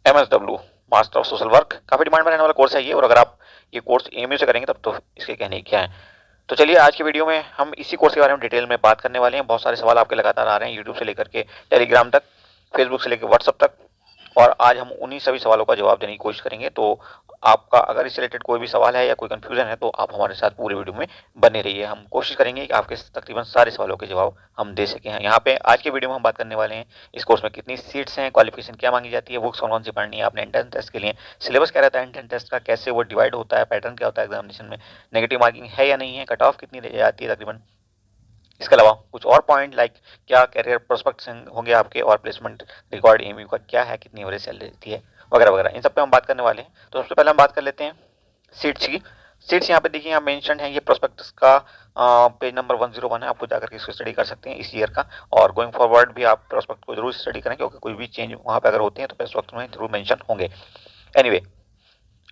MSW master of social work काफ़ी demand में रहने वाला कोर्स है ये, और अगर आप ये कोर्स एएमयू से करेंगे तब तो इसके कहने क्या है। तो चलिए आज की वीडियो में हम इसी कोर्स के बारे में डिटेल में बात करने वाले हैं। बहुत सारे सवाल आपके लगातार आ रहे हैं, यूट्यूब से लेकर के टेलीग्राम तक, फेसबुक से लेकर व्हाट्सअप तक, और आज हम उन्हीं सभी सवालों का जवाब देने की कोशिश करेंगे। तो आपका अगर इससे रिलेटेड कोई भी सवाल है या कोई कंफ्यूजन है तो आप हमारे साथ पूरे वीडियो में बने रहिए। हम कोशिश करेंगे कि आपके तकरीबन सारे सवालों के जवाब हम दे सकें। यहाँ पे आज के वीडियो में हम बात करने वाले हैं इस कोर्स में कितनी सीट्स हैं, क्वालिफिकेशन क्या मांगी जाती है, बुक्स कौन कौन सी पढ़नी है आपने एंट्रेंस टेस्ट के लिए, सिलेबस क्या रहता है एंट्रेंस टेस्ट का, कैसे वो डिवाइड होता है, पैटर्न क्या होता है एग्जामिनेशन में, नेगेटिव मार्किंग है या नहीं है, कट ऑफ कितनी रह जाती है तकरीबन, इसके अलावा कुछ और पॉइंट लाइक क्या कैरियर प्रोस्पेक्ट्स होंगे आपके, और प्लेसमेंट रिकॉर्ड एमयू का क्या है, कितनी एवरेज सैलरी रहती है, वगैरह वगैरह, इन सब पे हम बात करने वाले हैं। तो सबसे पहले हम बात कर लेते हैं सीट्स की। सीट्स यहाँ पे देखिए, यहाँ मेंशन है, ये प्रोस्पेक्टस का पेज नंबर 101 है, आपको जाकर के इसको स्टडी कर सकते हैं इस ईयर का, और गोइंग फॉरवर्ड भी आप प्रोस्पेक्ट को जरूर स्टडी करें क्योंकि कोई भी चेंज वहाँ पे अगर होते हैं तो प्रोस्पेक्ट में जरूर मेंशन होंगे। एनीवे,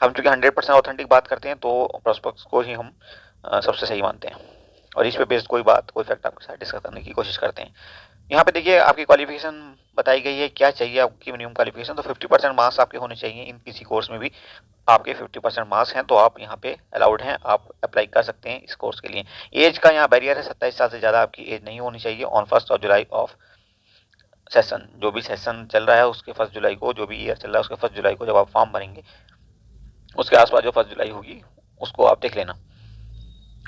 हम चूंकि 100% ऑथेंटिक बात करते हैं तो प्रोस्पेक्ट्स को ही हम सबसे सही मानते हैं, और इस पे बेस्ड कोई बात कोई फैक्ट आपके साथ डिस्कस करने की कोशिश करते हैं। यहाँ पे देखिए आपकी क्वालिफिकेशन बताई गई है, क्या चाहिए आपकी मिनिमम क्वालिफिकेशन, तो 50% मार्क्स आपके होने चाहिए। इन किसी कोर्स में भी आपके 50% मार्क्स हैं तो आप यहाँ पे अलाउड हैं, आप अप्लाई कर सकते हैं इस कोर्स के लिए। एज का यहाँ बैरियर है, 27 साल से ज़्यादा आपकी एज नहीं होनी चाहिए ऑन 1 जुलाई ऑफ सेशन। जो भी सेशन चल रहा है उसके 1 जुलाई को, जो भी ईयर चल रहा है उसके 1 जुलाई को जब आप फॉर्म भरेंगे उसके आसपास जो 1 जुलाई होगी उसको आप देख लेना।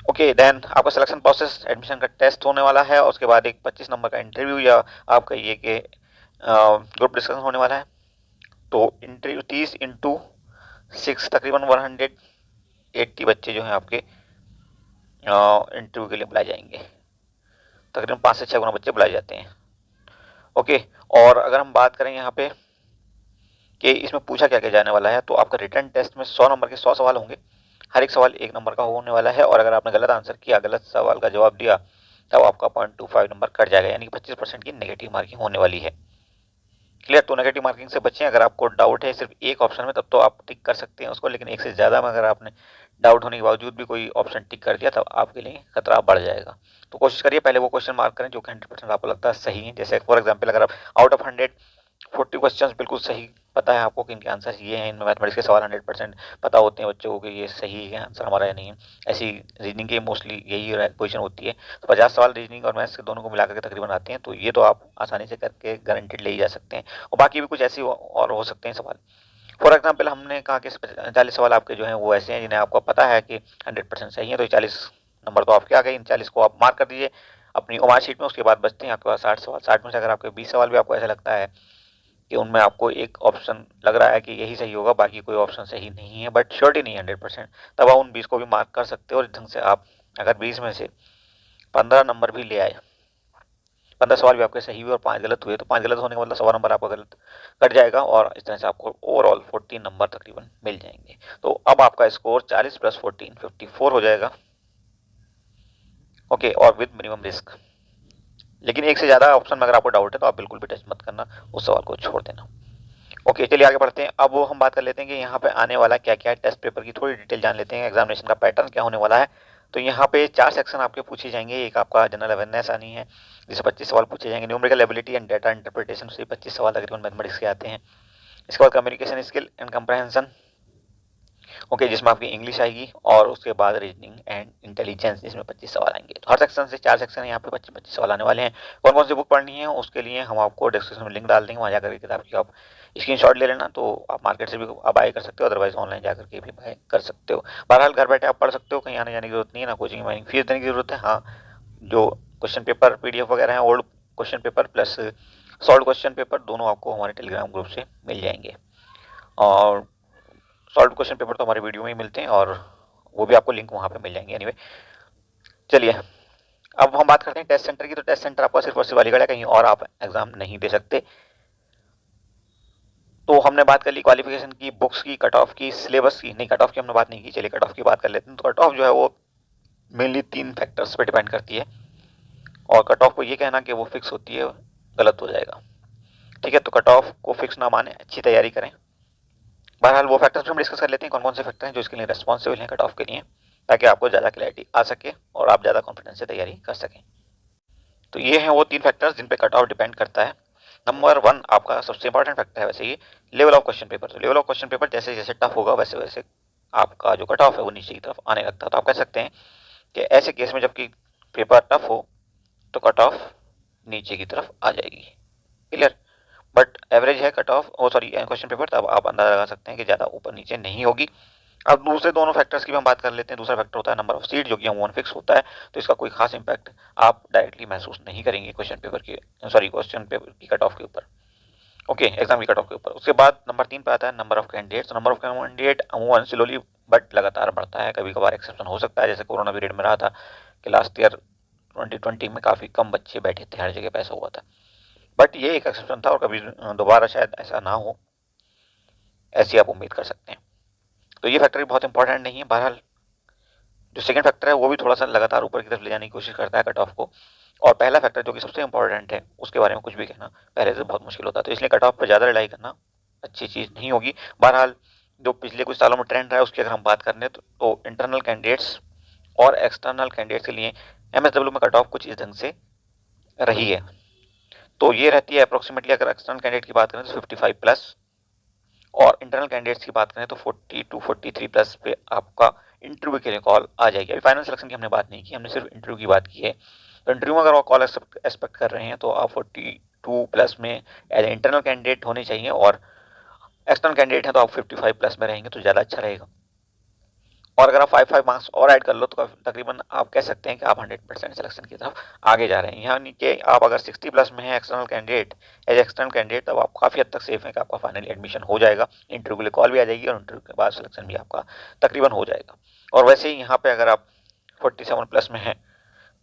ओके, देन आपका सिलेक्शन प्रोसेस, एडमिशन का टेस्ट होने वाला है, और उसके बाद एक 25 नंबर का इंटरव्यू या आप कहिए कि ग्रुप डिस्कशन होने वाला है। तो इंटरव्यू 30 × 6 तकरीबन 180 बच्चे जो हैं आपके इंटरव्यू के लिए बुलाए जाएंगे। तकरीबन 5 से 6 गुना बच्चे बुलाए जाते हैं। ओके, और अगर हम बात करें यहाँ पे कि इसमें पूछा क्या क्या जाने वाला है, तो आपका रिटर्न टेस्ट में 100 नंबर के 100 सवाल होंगे, हर एक सवाल 1 नंबर का होने वाला है, और अगर आपने गलत आंसर किया, गलत सवाल का जवाब दिया, तब आपका 0.25 नंबर कट जाएगा, यानी कि 25% की नेगेटिव मार्किंग होने वाली है। क्लियर? तो नेगेटिव मार्किंग से बचें। अगर आपको डाउट है सिर्फ एक ऑप्शन में तब तो आप टिक कर सकते हैं उसको, लेकिन एक से ज़्यादा में अगर आपने डाउट होने के बावजूद भी कोई ऑप्शन टिक कर दिया तब आपके लिए खतरा बढ़ जाएगा। तो कोशिश करिए पहले वो क्वेश्चन मार्क करें जो कि 100% आपको लगता है सही है। जैसे फॉर एग्जाम्पल अगर आप आउट ऑफ 140 क्वेश्चन बिल्कुल सही पता है आपको कि इनके आंसर ये हैं, इनमें मैथमेटिक्स के सवाल 100% पता होते हैं बच्चों को कि ये सही है आंसर हमारा या नहीं है, ऐसी रीजनिंग की मोस्टली यही पोजीशन होती है। तो 50 सवाल रीजनिंग और मैथ्स के दोनों को मिलाकर के तकरीबन आते हैं, तो ये तो आप आसानी से करके गारंटेड ले ही जा सकते हैं। और बाकी भी कुछ ऐसे और हो सकते हैं सवाल। फॉर एग्जाम्पल हमने कहा कि 40 सवाल आपके जो हैं वो ऐसे हैं जिन्हें आपको पता है कि 100% सही है, तो 40 नंबर तो आपके आ गए। इन 40 को आप मार्क कर दीजिए अपनी ओमार शीट में। उसके बाद बचते हैं आपके पास 60 सवाल। 60 में से अगर आपके 20 सवाल भी आपको ऐसा लगता है कि उनमें आपको एक ऑप्शन लग रहा है कि यही सही होगा, बाकी कोई ऑप्शन सही नहीं है, बट श्योरिटी नहीं है 100%, तब आप उन 20 को भी मार्क कर सकते हो। और इस ढंग से आप अगर 20 में से 15 नंबर भी ले आए, 15 सवाल भी आपके सही हुए और 5 गलत हुए, तो 5 गलत होने का मतलब 1.25 नंबर आपका गलत कट जाएगा, और इस तरह से आपको ओवरऑल 14 नंबर तकरीबन मिल जाएंगे। तो अब आपका स्कोर 40 + 14 54 हो जाएगा। ओके, और विद मिनिमम रिस्क। लेकिन एक से ज़्यादा ऑप्शन में अगर आपको डाउट है तो आप बिल्कुल भी टच मत करना, उस सवाल को छोड़ देना। ओके, चलिए आगे बढ़ते हैं। अब वो हम बात कर लेते हैं कि यहाँ पे आने वाला क्या क्या है, टेस्ट पेपर की थोड़ी डिटेल जान लेते हैं, एग्जामिनेशन का पैटर्न क्या होने वाला है। तो यहाँ पे 4 सेक्शन आपके पूछे जाएंगे। एक आपका जनरल अवेयरनेस आनी है जिससे 25 सवाल पूछे जाएंगे, numerical ability and data interpretation से 25 सवाल तकरीबन मैथमेटिक्स के आते हैं। इसके बाद communication skill and comprehension, okay, जिसमें आपकी इंग्लिश आएगी, और उसके बाद रीजनिंग एंड इंटेलिजेंस जिसमें 25 सवाल आएंगे। तो हर सेक्शन से 4 सेक्शन है, यहाँ पे 25-25 सवाल आने वाले हैं। कौन कौन सी बुक पढ़नी है उसके लिए हम आपको डिस्क्रिप्शन में लिंक डाल देंगे, वहाँ जाकर किताब की आप स्क्रीनशॉट ले लेना, तो आप मार्केट से भी आप बाय कर सकते हो, अदरवाइज ऑनलाइन जाकर के भी बाय कर सकते हो। बहरहाल घर बैठे आप पढ़ सकते हो, कहीं आने जाने की जरूरत नहीं है, ना कोचिंग में फीस देने की जरूरत है। हाँ, जो क्वेश्चन पेपर PDF वगैरह हैं, old question paper plus solve question paper, दोनों आपको हमारे टेलीग्राम ग्रुप से मिल जाएंगे। और सॉल्व क्वेश्चन पेपर तो हमारे वीडियो में ही मिलते हैं, और वो भी आपको लिंक वहाँ पे मिल जाएंगे। एनीवे, चलिए अब हम बात करते हैं टेस्ट सेंटर की। तो टेस्ट सेंटर आपका सिर्फ और सिर्फ अलीगढ़ है, कहीं और आप एग्जाम नहीं दे सकते। तो हमने बात कर ली क्वालिफिकेशन की, बुक्स की, कट ऑफ की, सिलेबस की। नहीं, कट ऑफ की हमने बात नहीं की, चलिए कट ऑफ की बात कर लेते हैं। तो कट ऑफ जो है वो मेनली 3 फैक्टर्स पे डिपेंड करती है, और कट ऑफ को ये कहना कि वो फिक्स होती है गलत हो जाएगा। ठीक है, तो कट ऑफ को फिक्स ना माने, अच्छी तैयारी करें। बहरहाल वो फैक्टर्स हम डिस्कस कर लेते हैं, कौन कौन से फैक्टर हैं जो इसके लिए रेस्पॉन्सिबल हैं कट ऑफ के लिए, ताकि आपको ज़्यादा क्लैरिटी आ सके और आप ज़्यादा कॉन्फिडेंस से तैयारी कर सकें। तो ये हैं वो 3 फैक्टर्स जिन पे कट ऑफ डिपेंड करता है। नंबर 1 आपका सबसे इंपॉर्टेंट फैक्टर है वैसे ये लेवल ऑफ क्वेश्चन पेपर। तो लेवल ऑफ क्वेश्चन पेपर जैसे जैसे टफ होगा वैसे वैसे आपका जो कट ऑफ है वो नीचे की तरफ आने लगता है। तो आप कह सकते हैं कि ऐसे केस में जबकि पेपर टफ हो तो कट ऑफ नीचे की तरफ आ जाएगी। क्लियर? बट एवरेज है कट ऑफ, ओ सॉरी क्वेश्चन पेपर, तब आप अंदाजा लगा सकते हैं कि ज़्यादा ऊपर नीचे नहीं होगी। अब दूसरे दोनों फैक्टर्स की भी हम बात कर लेते हैं। दूसरा फैक्टर होता है नंबर ऑफ सीट, जो कि अमूमन फिक्स होता है, तो इसका कोई खास इंपैक्ट आप डायरेक्टली महसूस नहीं करेंगे क्वेश्चन पेपर की कट ऑफ के ऊपर। ओके, एग्जाम की कट ऑफ के ऊपर। उसके बाद नंबर 3 पे आता है number of candidates. Number of candidate अमूमन स्लोली बट लगातार बढ़ता है। कभी कभार एक्सेप्शन हो सकता है, जैसे कोरोना पीरियड में रहा था कि लास्ट ईयर 2020 में काफ़ी कम बच्चे बैठे थे, हर जगह पैसा हुआ था। बट ये एक एक्सेप्शन था और कभी दोबारा शायद ऐसा ना हो, ऐसी आप उम्मीद कर सकते हैं। तो ये फैक्टर भी बहुत इंपॉर्टेंट नहीं है। बहरहाल जो सेकंड फैक्टर है वो भी थोड़ा सा लगातार ऊपर की तरफ ले जाने की कोशिश करता है कट ऑफ को। और पहला फैक्टर जो कि सबसे इंपॉर्टेंट है उसके बारे में कुछ भी कहना पहले से बहुत मुश्किल होता है, तो इसलिए कट ऑफ पर ज़्यादा रिलाई करना अच्छी चीज़ नहीं होगी। बहरहाल जो पिछले कुछ सालों में ट्रेंड रहा है उसकी अगर हम बात करें तो इंटरनल कैंडिडेट्स और एक्सटर्नल कैंडिडेट्स के लिए एमएसडब्ल्यू में कट ऑफ कुछ इस ढंग से रही है। तो ये रहती है अप्रोक्सीमेटली, अगर एक्सटर्नल कैंडिडेट की बात करें तो 55 प्लस, और इंटरनल कैंडिडेट्स की बात करें तो 40 टू 43 प्लस पे आपका इंटरव्यू के लिए कॉल आ जाएगी। अभी फाइनल सिलेक्शन की हमने बात नहीं की, हमने सिर्फ इंटरव्यू की बात की है। तो इंटरव्यू में अगर आप कॉल एक्सपेक्ट कर रहे हैं तो आप 42 प्लस में एज ए इंटरनल कैंडिडेट होने चाहिए, और एक्सटर्नल कैंडिडेट हैं तो आप 55 प्लस में रहेंगे तो ज़्यादा अच्छा रहेगा। और अगर आप 5 मार्क्स और ऐड कर लो तो तकरीबन आप कह सकते हैं कि आप 100% सिलेक्शन की तरफ आगे जा रहे हैं। यानी कि आप अगर 60 प्लस में हैं external candidate, as external candidate, तब आप काफ़ी हद तक सेफ है कि आपका फाइनली एडमिशन हो जाएगा। इंटरव्यू के लिए कॉल भी आ जाएगी और इंटरव्यू के बाद सिलेक्शन भी आपका तकरीबन हो जाएगा। और वैसे ही यहाँ पे अगर आप 47 प्लस में हैं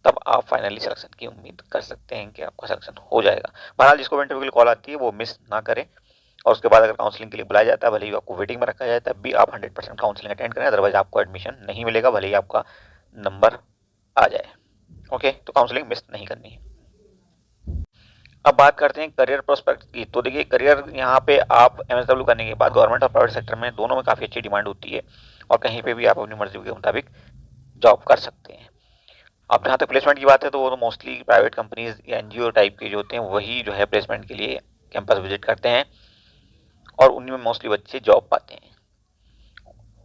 तब आप फाइनली सिलेक्शन की उम्मीद कर सकते हैं कि आपका सिलेक्शन हो जाएगा। बहरहाल जिसको इंटरव्यू के लिए कॉल आती है वो मिस ना करें, और उसके बाद अगर काउंसलिंग के लिए बुलाया जाता है, भले ही आपको वेटिंग में रखा जाए, तब भी आप 100% काउंसलिंग अटेंड करें, अदरवाइज आपको एडमिशन नहीं मिलेगा भले ही आपका नंबर आ जाए। ओके, तो काउंसलिंग मिस नहीं करनी है। अब बात करते हैं करियर प्रोस्पेक्ट की। तो देखिए करियर यहाँ पे आप एमएसडब्ल्यू करने के बाद गवर्नमेंट और प्राइवेट सेक्टर में दोनों में काफ़ी अच्छी डिमांड होती है, और कहीं पे भी आप अपनी मर्जी के मुताबिक जॉब कर सकते हैं। अब जहाँ तक प्लेसमेंट की बात है तो वो तो मोस्टली प्राइवेट कंपनीज या एनजीओ टाइप के जो होते हैं वही जो है प्लेसमेंट के लिए कैंपस विजिट करते हैं, और उन्हीं में मोस्टली बच्चे जॉब पाते हैं।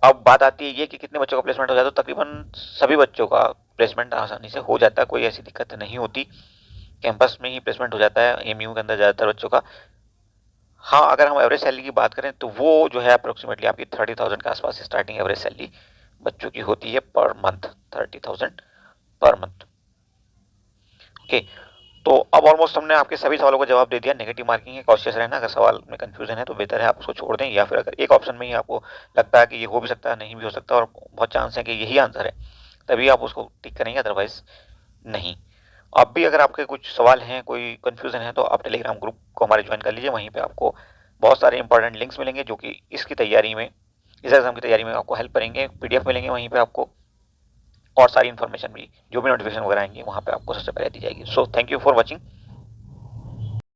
अब बात आती है ये कि कितने बच्चों का प्लेसमेंट हो जाता है, तो तकरीबन सभी बच्चों का प्लेसमेंट आसानी से हो जाता है, कोई ऐसी दिक्कत नहीं होती। कैंपस में ही प्लेसमेंट हो जाता है एमयू के अंदर ज़्यादातर बच्चों का। हाँ, अगर हम एवरेज सैलरी की बात करें तो वो जो है अप्रोक्सीमेटली आपकी 30,000 के आसपास स्टार्टिंग एवरेज सैलरी बच्चों की होती है per month, 30,000 per month. Okay, तो अब ऑलमोस्ट हमने आपके सभी सवालों का जवाब दे दिया। नेगेटिव मार्किंग है, कॉशियस रहना। अगर सवाल में कंफ्यूजन है तो बेहतर है आप उसको छोड़ दें, या फिर अगर एक ऑप्शन में ही आपको लगता है कि ये हो भी सकता है, नहीं भी हो सकता, और बहुत चांस है कि यही आंसर है, तभी आप उसको टिक करेंगे, अदरवाइज नहीं। अब भी अगर आपके कुछ सवाल हैं, कोई कंफ्यूजन है, तो आप टेलीग्राम ग्रुप को हमारे ज्वाइन कर लीजिए। वहीं पे आपको बहुत सारे इंपॉर्टेंट लिंक्स मिलेंगे जो कि इसकी तैयारी में, इस एग्जाम की तैयारी में आपको हेल्प करेंगे। पीडीएफ मिलेंगे वहीं पे आपको, और सारी इन्फॉर्मेशन भी, जो भी नोटिफिकेशन वगैरह आएंगे वहाँ पे आपको सबसे पहले दी जाएगी। So thank you for watching.